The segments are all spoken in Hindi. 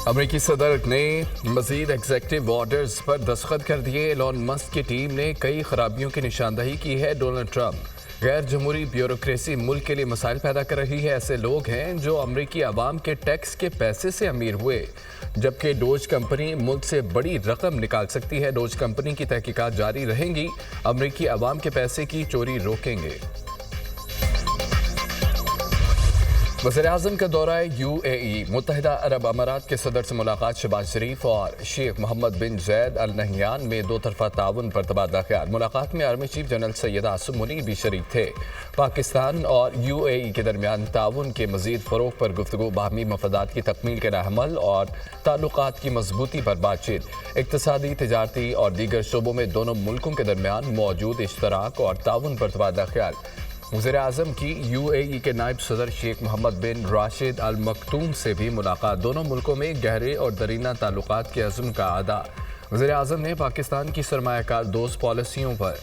अमेरिकी सदर ने मजीद एग्जेक्टिव ऑर्डर्स पर दस्तखत कर दिए। एलन मस्क की टीम ने कई खराबियों की निशानदही की है। डोनाल्ड ट्रंप गैर जमहूरी ब्यूरोक्रेसी मुल्क के लिए मसाइल पैदा कर रही है। ऐसे लोग हैं जो अमेरिकी आवाम के टैक्स के पैसे से अमीर हुए, जबकि डोज कंपनी मुल्क से बड़ी रकम निकाल सकती है। डोज कंपनी की तहकीकात जारी रहेंगी, अमेरिकी आवाम के पैसे की चोरी रोकेंगे। वज़ीर-ए-आज़म का दौरा UAE। मुत्तहिदा अरब अमारात के सदर से मुलाकात। शहबाज शरीफ और शेख मोहम्मद बिन जैद अल नहयान में दो तरफा ताउन पर तबादला ख्याल। मुलाकात में army chief general Syed Asim Munir भी शरीक थे। पाकिस्तान और UAE के दरमियान ताउन के मजीद फ़रोग़ पर गुफ्तगू, बाहमी मफादात की तकमील के राहमल और ताल्लुकात की मजबूती पर बातचीत। इक़्तिसादी, तिजारती और दीगर शोबों में दोनों मुल्कों के दरमियान मौजूद इश्तराक और ताउन पर तबादला ख्याल। वज़ीर-ए-आज़म की UAE के नायब सदर शेख मोहम्मद बिन राशिद अल मकतूम से भी मुलाकात। दोनों मुल्कों में गहरे और दरीना ताल्लुकात के अज़्म का अदा। वज़ीर-ए-आज़म ने पाकिस्तान की सरमायाकार दोस्त पॉलिसियों पर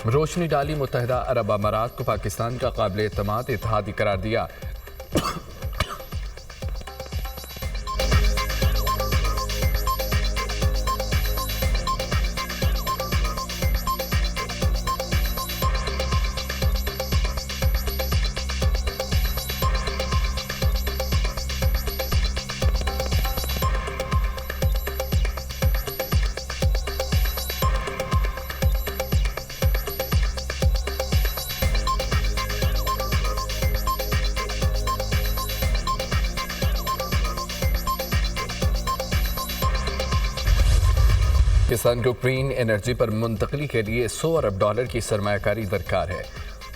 रोशनी डाली। मुत्तहिदा अरब अमारात को पाकिस्तान का काबिल एतमाद इत्तेहादी करार दिया। पाकिस्तान को ग्रीन एनर्जी पर मुंतकली के लिए $100 अरब की सरमायाकारी दरकार है।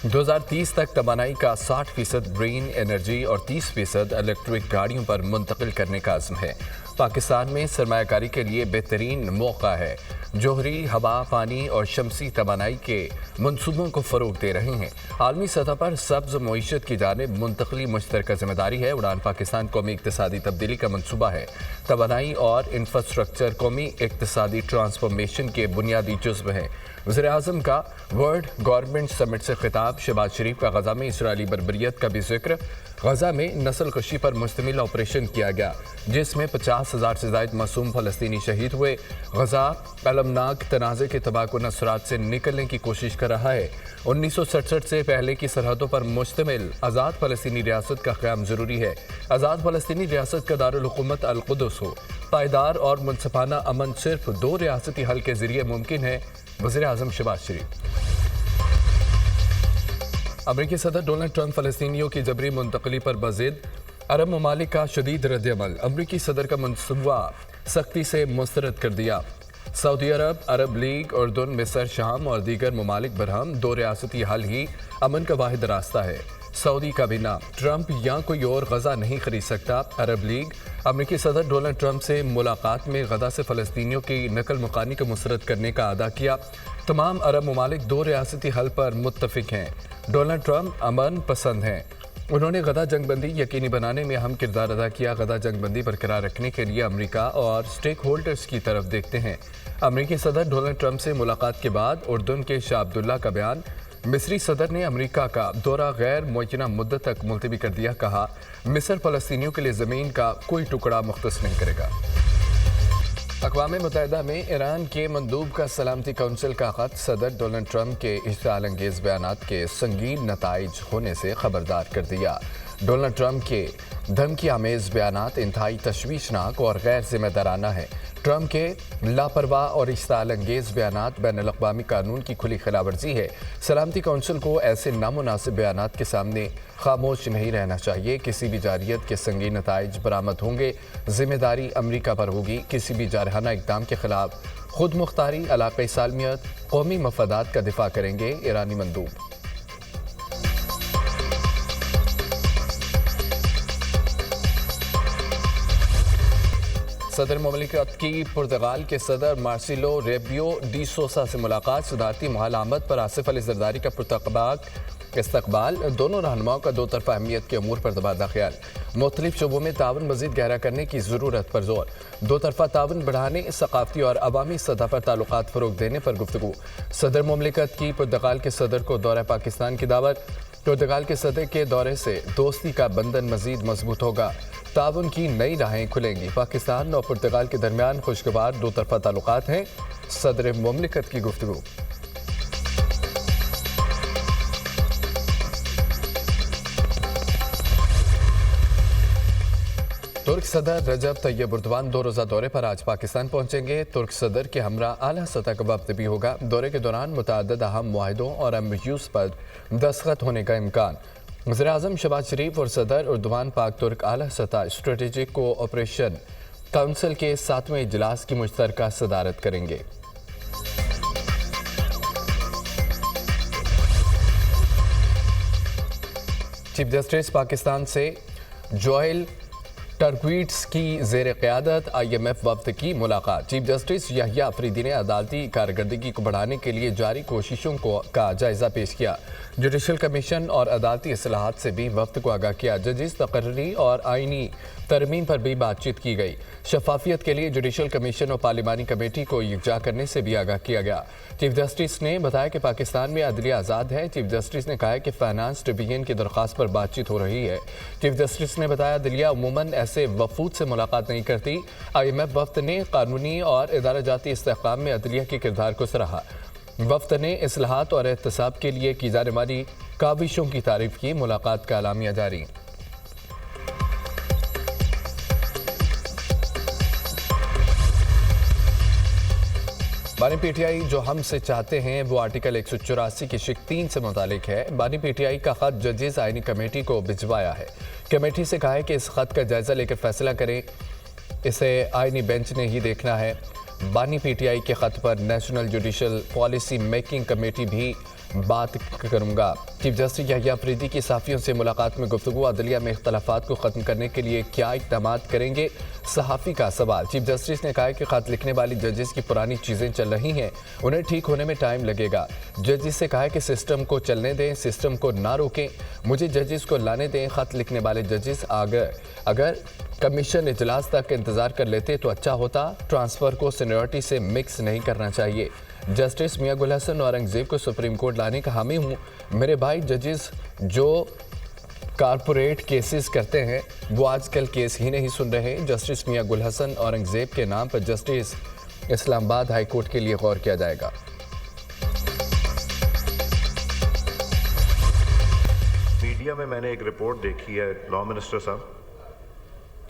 2030 तक तवानाई का 60% ग्रीन एनर्जी और 30% इलेक्ट्रिक गाड़ियों पर मुंतकिल करने का अज़्म है। पाकिस्तान में सरमायाकारी के लिए बेहतरीन मौका है। जोहरी, हवा, पानी और शमसी तवानाई के मनसूबों को फ़रोग दे रहे हैं। आलमी सतह पर सब्ज़ मईशत की जानिब मुंतकली मुश्तरका जिम्मेदारी है। उड़ान पाकिस्तान कौमी इक़्तिसादी तब्दीली का मनसूबा है। तवानाई और इंफ्रास्ट्रक्चर कौमी इक़्तिसादी ट्रांसफॉर्मेशन के बुनियादी जुज़्व हैं। वज़ीर-ए-आज़म का वर्ल्ड गवर्नमेंट समिट से खिताब। शहबाज शरीफ का गज़ा में इसराइली बर्बरियत का भी जिक्र। गज़ा में नस्ल कशी पर मुश्तमिल ऑपरेशन किया गया, जिसमें 50,000 से ज़ायद मासूम फ़लस्तीनी शहीद हुए। गज़ा अलमनाक तनाज़े के तबाहकुन असरात से निकलने की कोशिश कर रहा है। 1967 से पहले की सरहदों पर मुश्तमिल आज़ाद फ़लस्तीनी रियासत का क़याम ज़रूरी है। आज़ाद फ़लस्तीनी रियासत का दारुल हुकूमत अल-कुद्स हो। पायदार और मुनसिफाना अमन सिर्फ 2 रियासती हल के ज़रिए मुमकिन है। वज़ीर-ए-आज़म शहबाज शरीफ। अमेरिकी सदर डोनाल्ड ट्रंप फ़लस्तीनियों की जबरी मुंतकली पर बज़िद अरब ममालिक का शदीद रद्द-ए-अमल। अमेरिकी सदर का मनसूबा सख्ती से मुस्तरद कर दिया। सऊदी अरब, अरब लीग, उर्दन, मिस्र, शाम और दीगर ममालिक बरहम 2 रियासती हल ही अमन का वाहिद रास्ता है। सऊदी काबीना, ट्रंप या कोई और गजा नहीं खरीद सकता। अरब लीग, अमेरिकी सदर डोनाल्ड ट्रंप से मुलाकात में गजा से फ़लस्तीनियों की नकल मुकानी को मुस्तरद करने का अदा किया। तमाम अरब ममालिक 2 रियासती हल पर मुत्तफिक हैं। डोनाल्ड ट्रंप अमन पसंद हैं। उन्होंने गदा जंगबंदी यकीनी बनाने में अहम किरदार अदा किया। गदा जंगबंदी बरकरार रखने के लिए अमेरिका और स्टेक होल्डर्स की तरफ देखते हैं। अमेरिकी सदर डोनाल्ड ट्रंप से मुलाकात के बाद उर्दन के शाह अब्दुल्ला का बयान। मिस्री सदर ने अमेरिका का दौरा गैर मुय्यना मुद्दत तक मुलतवी कर दिया। कहा, मिस्र फ़लस्तीनियों के लिए ज़मीन का कोई टुकड़ा मुख्तस नहीं करेगा। अक़वाम मुत्तहिदा में ईरान के मंदूब का सलामती काउंसिल का ख़त। सदर डोनाल्ड ट्रंप के इश्तिआल अंगेज़ बयानात के संगीन नताइज होने से खबरदार कर दिया। डोनाल्ड ट्रंप के धमकी आमेज़ बयानात इंतहाई तशवीशनाक और गैर जिम्मेदाराना है। ट्रंप के लापरवाह और इश्तिआल अंगेज़ बयानात बैनुल अक़वामी कानून की खुली खिलाफवर्जी है। सलामती काउंसिल को ऐसे नामुनासिब बयानात के सामने खामोश नहीं रहना चाहिए। किसी भी जारियत के संगीन नताइज बरामद होंगे, जिम्मेदारी अमरीका पर होगी। किसी भी जारहाना इक़दाम के खिलाफ खुद मुख्तारी, इलाक़ाई सालमियत, कौमी मफादात का दिफा करेंगे ईरानी मंदूब। सदर मुमलिकत की पुर्तगाल के सदर मार्सिलो रेबियो डी सोसा से मुलाकात। सदारती माहल आमद पर आसिफ अली जरदारी का पुरतकबाक इस्तकबाल। दोनों रहनुमाओं का दो तरफा अहमियत के अमूर पर तबादला ख्याल। मुख्तलिफ शोबों में ताउन मजीद गहरा करने की ज़रूरत पर जोर। दो तरफा ताउन बढ़ाने, सकाफती और अवामी सतह पर ताल्लुकात फ़रोग देने पर गुफ्तगू। सदर मुमलिकत की पुर्तगाल के सदर को दौरा पाकिस्तान की दावत। पुर्तगाल के सदर के दौरे से दोस्ती का बंधन मजीद मजबूत होगा। ताउन की नई राहें खुलेंगी। पाकिस्तान और पुर्तगाल के दरमियान खुशगवार दो तरफा ताल्लुकात हैं। सदर मुमलिकत की गुफ्तगू। तुर्क सदर रजब तैयब एर्दोगान 2 रोज़ा दौरे पर आज पाकिस्तान पहुंचेंगे। तुर्क सदर के हमरा आला सतह का वक्त भी होगा। दौरे के दौरान मुतअद्दिद अहम मुआहिदों और MOUs पर दस्तखत होने का इम्कान। वज़ीर-ए-आज़म शहबाज शरीफ और सदर एर्दोगान पाक तुर्क आला सतह स्ट्रेटेजिक कोऑपरेशन काउंसिल के 7वें इजलास की मुश्तरका सदारत करेंगे। चीफ जस्टिस पाकिस्तान से जोएल टर्कवीट्स की ज़ेर क़यादत IMF वफ़द की मुलाकात। चीफ जस्टिस याहिया अफरीदी ने अदालती कारकर्दगी को बढ़ाने के लिए जारी कोशिशों का जायज़ा पेश किया। जुडिशल कमीशन और अदालती इस्लाहात से भी वफ़द को आगाह किया। जजिस तकर्री और आइनी तरमीम पर भी बातचीत की गई। शफाफियत के लिए जुडिशल कमीशन और पार्लिमानी कमेटी को यकजा करने से भी आगाह किया गया। चीफ जस्टिस ने बताया कि पाकिस्तान में अदलिया आज़ाद है। चीफ जस्टिस ने कहा कि फाइनेंस डिवीजन की दरख्वास्त पर बातचीत हो रही है। चीफ जस्टिस ने बताया अदलिया अमूमन ऐसे वफूद से मुलाकात नहीं करती। IMF वफ़द ने कानूनी और इदारा जाती इस्तेहकाम में अदलिया के किरदार को सराहा। वफ़द ने इस्लाहात और एहतसाब के लिए की जाने वाली काविशों की तारीफ की। मुलाकात का एलामिया जारी। बानी PTI जो हमसे चाहते हैं वो आर्टिकल 184 की शिक 3 से मुतालिक है। बानी PTI का खत जजेस आइनी कमेटी को भिजवाया है। कमेटी से कहा है कि इस खत का जायजा लेकर फैसला करें। इसे आइनी बेंच ने ही देखना है। बानी PTI के खत पर national judicial policy making committee भी बात करूंगा। चीफ जस्टिस याहिया अफरीदी की सहाफ़ियों से मुलाकात में गुफ्तगू। अदलिया में इख्तलाफात को ख़त्म करने के लिए क्या इक़दाम करेंगे, सहाफ़ी का सवाल। चीफ जस्टिस ने कहा कि ख़त लिखने वाली जजेस की पुरानी चीज़ें चल रही हैं, उन्हें ठीक होने में टाइम लगेगा। जजेस से कहा है कि सिस्टम को चलने दें, सिस्टम को ना रोकें। मुझे जजेस को लाने दें। ख़त लिखने वाले जजेस अगर कमीशन इजलास तक इंतज़ार कर लेते तो अच्छा होता। ट्रांसफ़र को सीनियरिटी से मिक्स नहीं करना चाहिए। जस्टिस मियां गुल हसन औरंगज़ेब को सुप्रीम कोर्ट लाने का हामी हूँ। मेरे भाई जजेस जो कारपोरेट केसेस करते हैं वो आजकल केस ही नहीं सुन रहे। जस्टिस मियां गुल हसन औरंगज़ेब के नाम पर जस्टिस इस्लामाबाद हाई कोर्ट के लिए गौर किया जाएगा। मीडिया में मैंने एक रिपोर्ट देखी है लॉ मिनिस्टर साहब,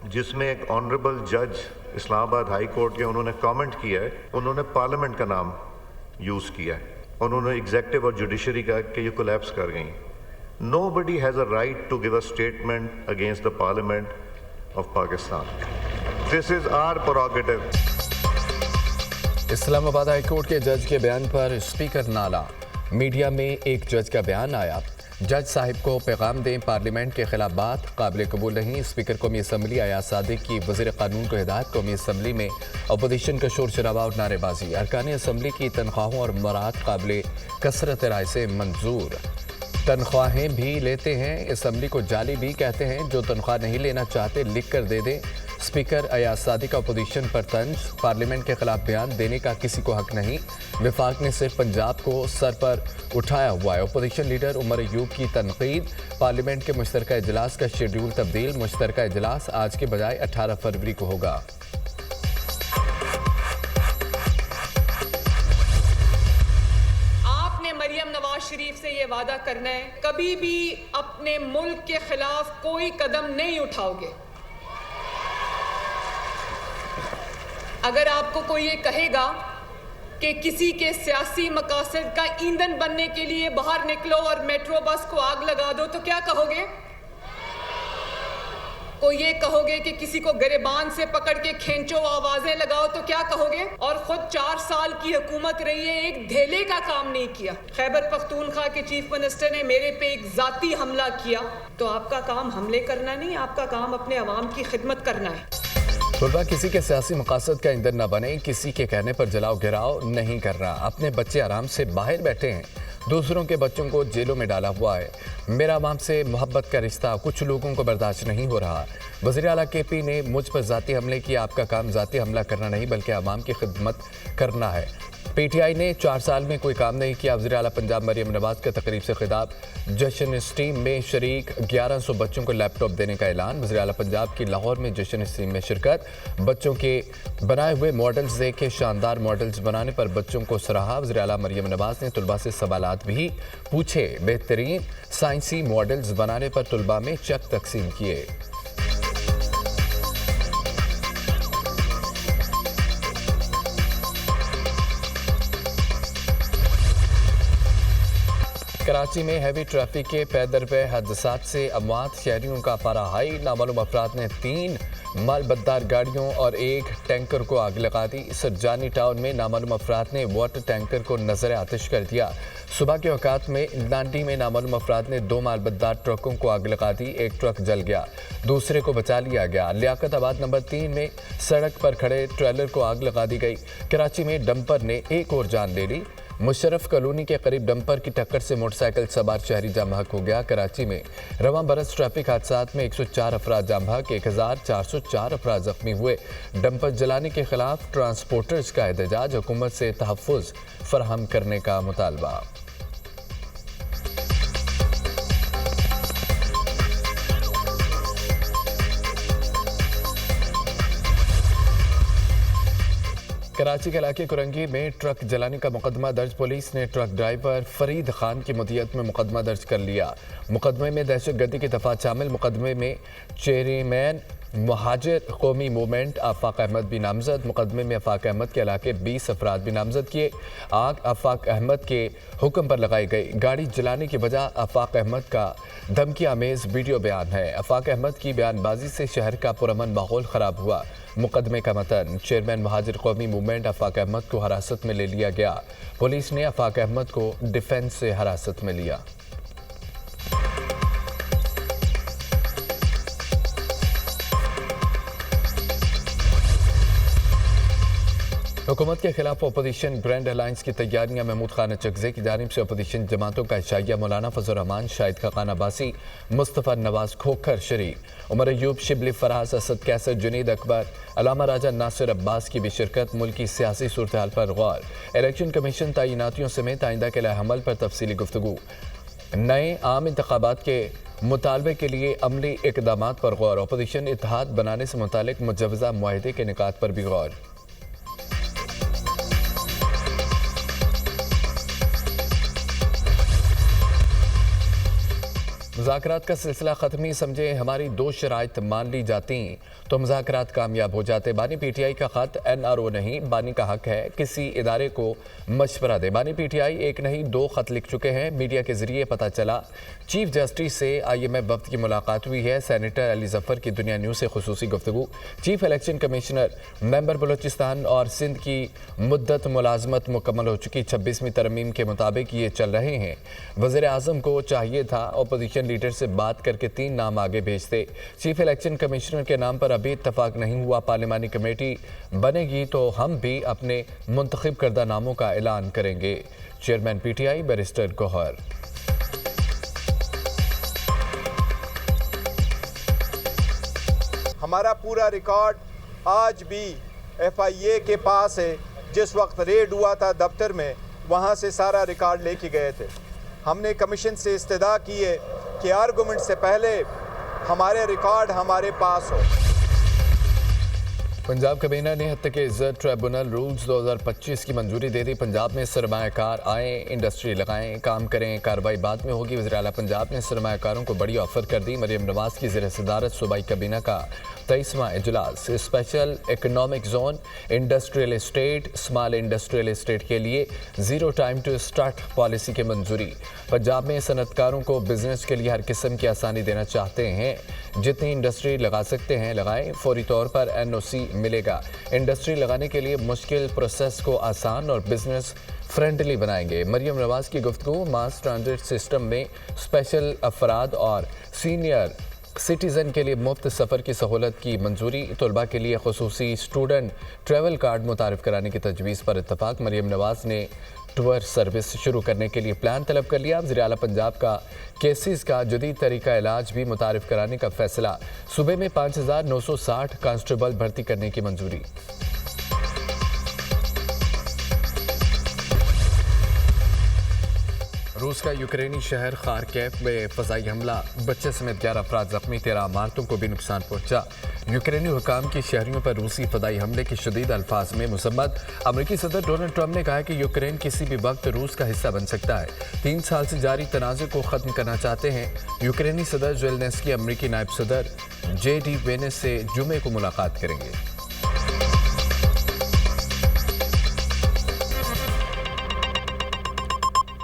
जिसमें एक ऑनरेबल जज इस्लामाबाद हाई कोर्ट के उन्होंने कमेंट किया है। उन्होंने पार्लियामेंट का नाम यूज़ किया है। उन्होंने एग्जेक्टिव और जुडिशरी का कि ये कोलैप्स कर गई। Nobody has a right to give a statement against the Parliament of Pakistan. This is our prerogative. Islamabad high court के जज के बयान पर स्पीकर नाला। मीडिया में एक जज का बयान आया, जज साहिब को पैगाम दें, पार्लियामेंट के खिलाफ बात काबिल कबूल नहीं। स्पीकर कौमी असम्बली अयाज सादिक की वज़ीर कानून को हिदायत। कौमी असम्बली में अपोजिशन का शोर शराबा और नारेबाजी। अरकान असम्बली की तनख्वाहों और मराहत काबिल कसरत राय से मंजूर। तनख्वाहें भी लेते हैं, असम्बली को जाली भी कहते हैं। जो तनख्वाह नहीं लेना चाहते लिख कर दे दें। स्पीकर अयाज सादिक का अपोजिशन पर तंज, पार्लियामेंट के खिलाफ बयान देने का किसी को हक नहीं। विफाक ने सिर्फ पंजाब को सर पर उठाया हुआ है। अपोजिशन लीडर उमर अयूब की तनकीद। पार्लियामेंट के मुश्तरका इजलास का शेड्यूल तब्दील। मुश्तरका इजलास आज के बजाय 18 फरवरी को होगा। आपने मरियम नवाज शरीफ से ये वादा करना है कभी भी अपने मुल्क के खिलाफ कोई कदम नहीं उठाओगे। अगर आपको कोई ये कहेगा कि किसी के सियासी मकासद का ईंधन बनने के लिए बाहर निकलो और मेट्रो बस को आग लगा दो तो क्या कहोगे? कोई ये कहोगे कि किसी को गिरबान से पकड़ के खींचो, आवाजें लगाओ तो क्या कहोगे? और खुद 4 साल की हुकूमत रही है, एक धेले का काम नहीं किया। खैबर पख्तूनख्वा के चीफ मिनिस्टर ने मेरे पे एक जाती हमला किया। तो आपका काम हमले करना नहीं, आपका काम अपने अवाम की खिदमत करना है। तलबा किसी के सियासी मकासद का ईंधन न बने, किसी के कहने पर जलाओ गिराओ नहीं करना। अपने बच्चे आराम से बाहर बैठे हैं, दूसरों के बच्चों को जेलों में डाला हुआ है। मेरा अवाम से मोहब्बत का रिश्ता कुछ लोगों को बर्दाश्त नहीं हो रहा। वज़ीर आला KP ने मुझ पर ज़ाती हमले किया। आपका काम ज़ाती हमला करना नहीं बल्कि अवाम की खिदमत करना है। PTI ने 4 साल में कोई काम नहीं किया। वज़ीर आला पंजाब मरियम नवाज का तकरीब से खिताब। जश्न स्ट्रीम में शरीक 1100 बच्चों को लैपटॉप देने का ऐलान। वज़ीर आला पंजाब की लाहौर में जश्न स्ट्रीम में शिरकत। बच्चों के बनाए हुए मॉडल्स देखे, शानदार मॉडल्स बनाने पर बच्चों को सराहा। वज़ीर आला मरियम नवाज ने तलबा से सवालात भी पूछे। बेहतरीन साइंसी मॉडल्स बनाने पर तलबा में चेक तकसीम किए। कराची में हैवी ट्रैफिक के पैदर पे हादसात से अमवात, शहरियों का पारा हाई। नामालूम अफराद ने 3 मालबद्दार गाड़ियों और 1 टैंकर को आग लगा दी। सरजानी टाउन में नामालूम अफराद ने वाटर टैंकर को नजर आतिश कर दिया। सुबह के औकात में लांडी में नामालूम अफराद ने 2 मालबद्दार ट्रकों को आग लगा दी। 1 ट्रक जल गया, दूसरे को बचा लिया गया। लियाकताबाद नंबर 3 में सड़क पर खड़े ट्रेलर को आग लगा दी गई। कराची में डंपर ने एक और जान ले ली। मुशर्रफ कॉलोनी के करीब डंपर की टक्कर से मोटरसाइकिल सवार शहरी जाम बहक हो गया। कराची में रवां बरस ट्रैफिक हादसात में 104 अफराद जाम बहक, 1404 अफराद जख्मी हुए। डंपर जलाने के खिलाफ ट्रांसपोर्टर्स का एहतजाज, हुकूमत से तहफ़्फ़ुज़ फराहम करने का मुतालबा। कराची के इलाके कुरंगी में ट्रक जलाने का मुकदमा दर्ज। पुलिस ने ट्रक ड्राइवर फरीद खान की मुद्दत में मुकदमा दर्ज कर लिया। मुकदमे में दहशतगर्दी की दफात शामिल। मुकदमे में चेयरमैन महाजिर कौमी मूवमेंट आफाक अहमद भी नामजद। मुकदमे में आफाक अहमद के इलाके 20 अफराद भी नामजद किए। आग आफाक अहमद के हुक्म पर लगाई गई। गाड़ी जलाने की वजह आफाक अहमद का धमकी आमेज वीडियो बयान है। आफाक अहमद की बयानबाजी से शहर का पुरअमन माहौल खराब हुआ। मुकदमे का मतन, चेयरमैन महाजिर कौमी मूवमेंट आफाक अहमद को हिरासत में ले लिया गया। पुलिस ने आफाक अहमद को डिफेंस से हिरासत में लिया। हुकूमत के खिलाफ अपोजिशन ग्रैंड अलायंस की तैयारियां। महमूद खान अचकज़ई की जानिब से अपोजिशन जमातों का इशाइया। मौलाना फजल रहमान, शाहिद खान अब्बासी, मुस्तफ़ा नवाज खोखर शरीक, उमर अयूब, शिबली फराज, असद कैसर, जुनीद अकबर, अलामा राजा नासिर अब्बास की भी शिरकत। मुल्की सियासी सूरत हाल पर गौर। इलेक्शन कमीशन तैनातियों समेत आइंदा के लाएहमल पर तफसीली गुफ्तगू। नए आम इंतखाबात के मुतालबे के लिए अमली इक़दामात पर गौर। अपोजिशन इत्तेहाद बनाने से मुतालिक मुजवज़ा मुआहदे के निकात पर भी गौर। मुज़ाकरात का सिलसिला ख़त्मी समझे, हमारी 2 शराइत मान ली जाती तो मुज़ाकरात कामयाब हो जाते। बानी PTI का ख़त NRO नहीं, बानी का हक है किसी इदारे को मशवरा दे। बानी PTI 1 नहीं 2 ख़त लिख चुके हैं। मीडिया के ज़रिए पता चला चीफ जस्टिस से IMF वफ़द की मुलाकात हुई है। सैनेटर अली ज़फ़र की दुनिया न्यूज़ से खुसूसी गुफ्तगू। Chief election commissioner member Balochistan और सिंध की मुद्दत मुलाजमत मुकम्मल हो चुकी। 26वीं तरमीम के मुताबिक ये चल रहे हैं। वज़ीर आज़म को चाहिए था अपोजिशन लीडर से बात करके 3 नाम आगे भेजते। चीफ इलेक्शन कमिश्नर के नाम पर अभी इत्तफाक नहीं हुआ। पार्लिमानी कमेटी बनेगी तो हम भी अपने मुंतखब करदा नामों का ऐलान करेंगे। Chairman PTI barrister Gohar. हमारा पूरा रिकॉर्ड आज भी FIA के पास है। जिस वक्त रेड हुआ था दफ्तर में, वहाँ से सारा रिकॉर्ड लेके गए थे। हमने कमीशन से इस्तदा की है कि आर्गूमेंट से पहले हमारे रिकॉर्ड हमारे पास हो। पंजाब कैबिनेट ने हद तक इज्जत ट्रिब्यूनल रूल्स 2025 की मंजूरी दे दी। पंजाब में सरमायाकार आएँ, इंडस्ट्री लगाएं, काम करें, कार्रवाई बाद में होगी। वज़ीर आला पंजाब ने सरमायाकारों को बड़ी ऑफर कर दी। मरियम नवाज की ज़ेर सदारत सूबाई कैबिनेट का 23वां इजलास। Special economic zone, industrial estate, small industrial estate के लिए 0 टाइम टू स्टार्ट पॉलिसी की मंजूरी। पंजाब में सनतकारों को बिजनेस के लिए हर किस्म की आसानी देना चाहते हैं। जितनी इंडस्ट्री लगा सकते हैं लगाएं, फौरी तौर पर NOC मिलेगा। इंडस्ट्री लगाने के लिए मुश्किल प्रोसेस को आसान और बिजनेस फ्रेंडली बनाएंगे। मरियम नवाज की गुफ्तगू। मास ट्रांजिट सिस्टम में स्पेशल अफराद और सीनियर सिटीज़न के लिए मुफ्त सफ़र की सहूलत की मंजूरी। तलबा के लिए खुसूसी स्टूडेंट ट्रैवल कार्ड मुतारिफ कराने की तजवीज़ पर इत्तफाक। मरीम नवाज़ ने टूर सर्विस शुरू करने के लिए प्लान तलब कर लिया। वज़ीर आला पंजाब का केसेस का जदीद तरीका इलाज भी मुतारिफ कराने का फैसला। सूबे में 5960 कांस्टेबल भर्ती करने की मंजूरी। रूस का यूक्रेनी शहर खारकेव में फ़ज़ाई हमला, बच्चे समेत 11 अफराद जख्मी, 13 इमारतों को भी नुकसान पहुंचा। यूक्रेनी हुकाम की शहरियों पर रूसी फ़दाई हमले के शदीद अल्फाज में मुसम्मत। अमरीकी सदर डोनाल्ड ट्रंप ने कहा है कि यूक्रेन किसी भी वक्त रूस का हिस्सा बन सकता है। 3 साल से जारी तनाज़े को ख़त्म करना चाहते हैं। यूक्रेनी सदर ज़ेलेंस्की अमरीकी नायब सदर JD वेनेस से जुमे को मुलाकात करेंगे।